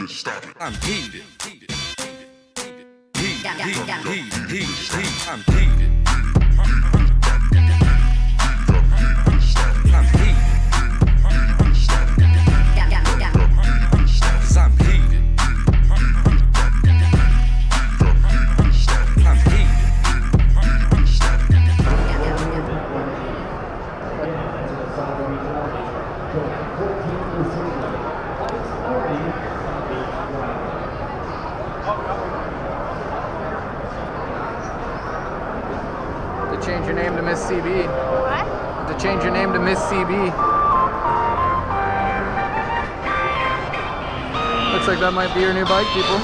I'm heated. I'm heated. To change your name to Miss CB. What? To change your name to Miss CB. Looks like that might be your new bike, people.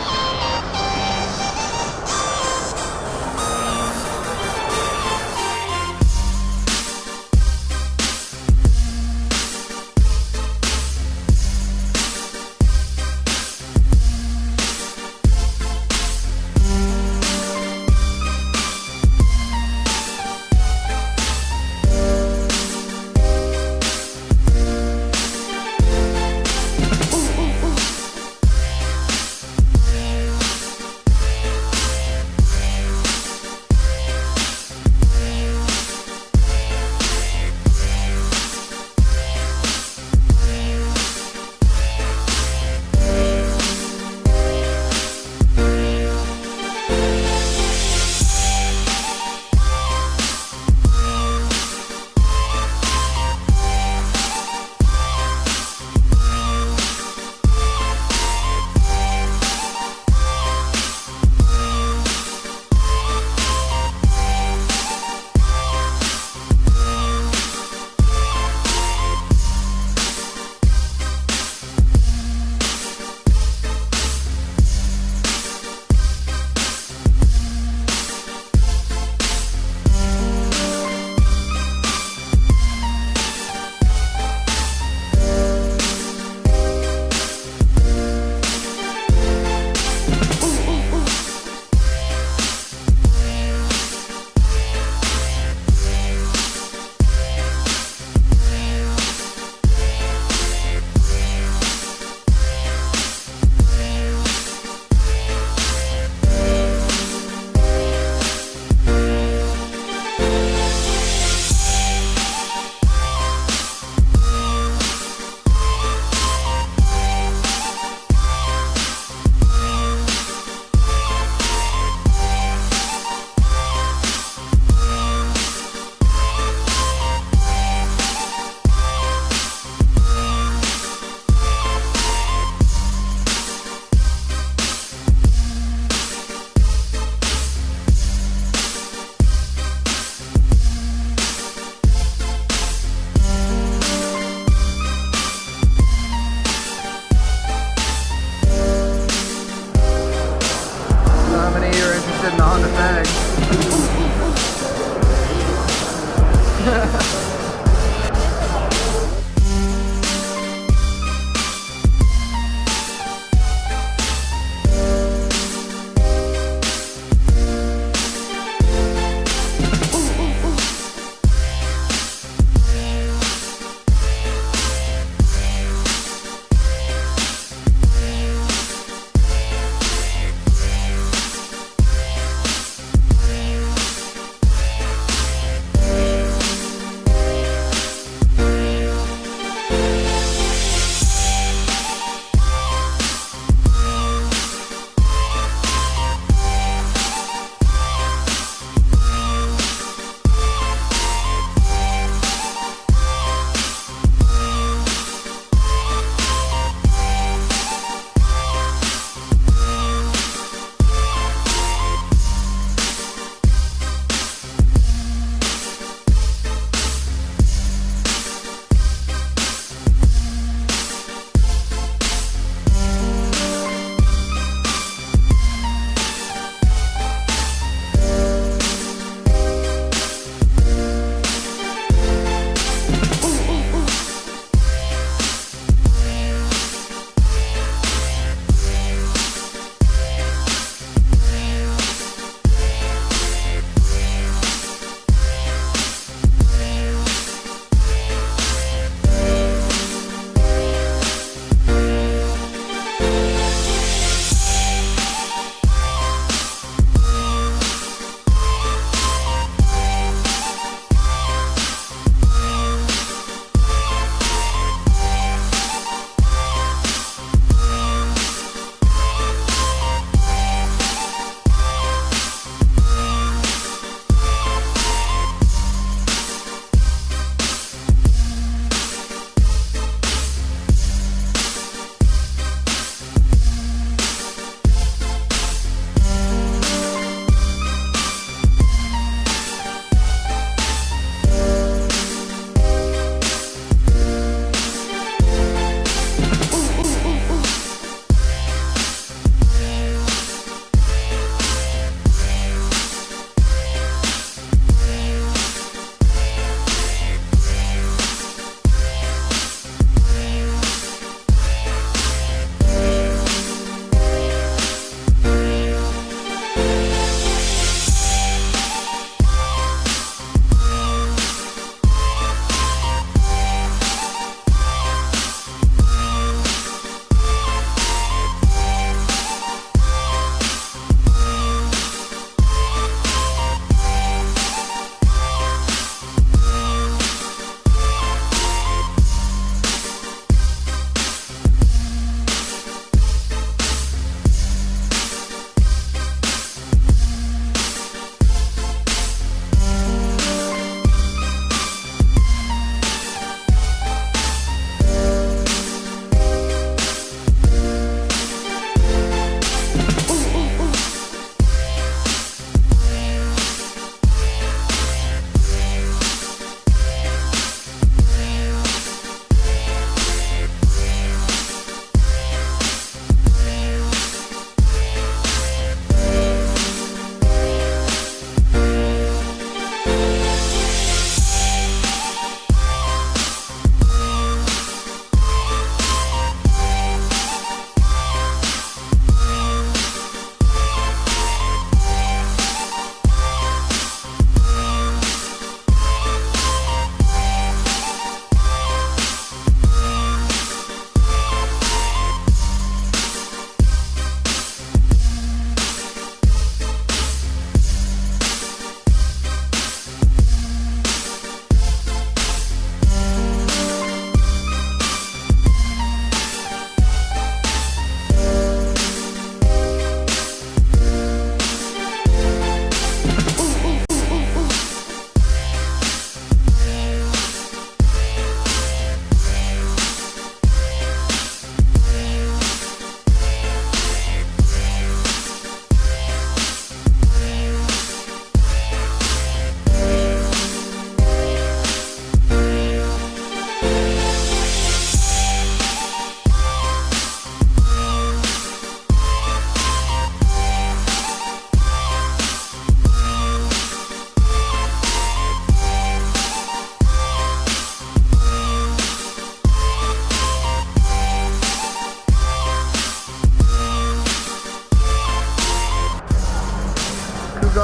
In the Honda bag.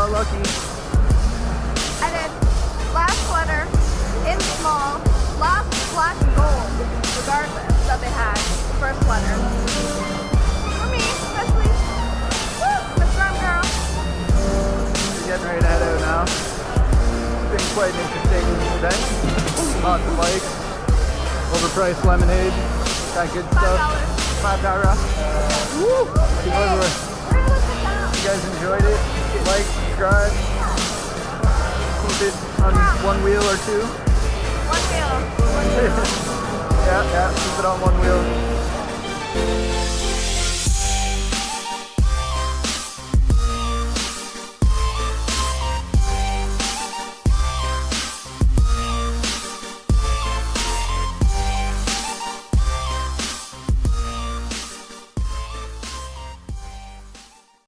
got lucky. And then last sweater in small, last black and gold, regardless that they had the first sweater. For me, especially. Woo! Miss Grom girl. We're getting ready to head out now. It's been quite an interesting event. Lots of bikes. Overpriced lemonade. That good stuff. $5. Woo! People everywhere. If you guys enjoyed it, like, subscribe. Keep it on one wheel or two. One wheel. Yeah, keep it on one wheel.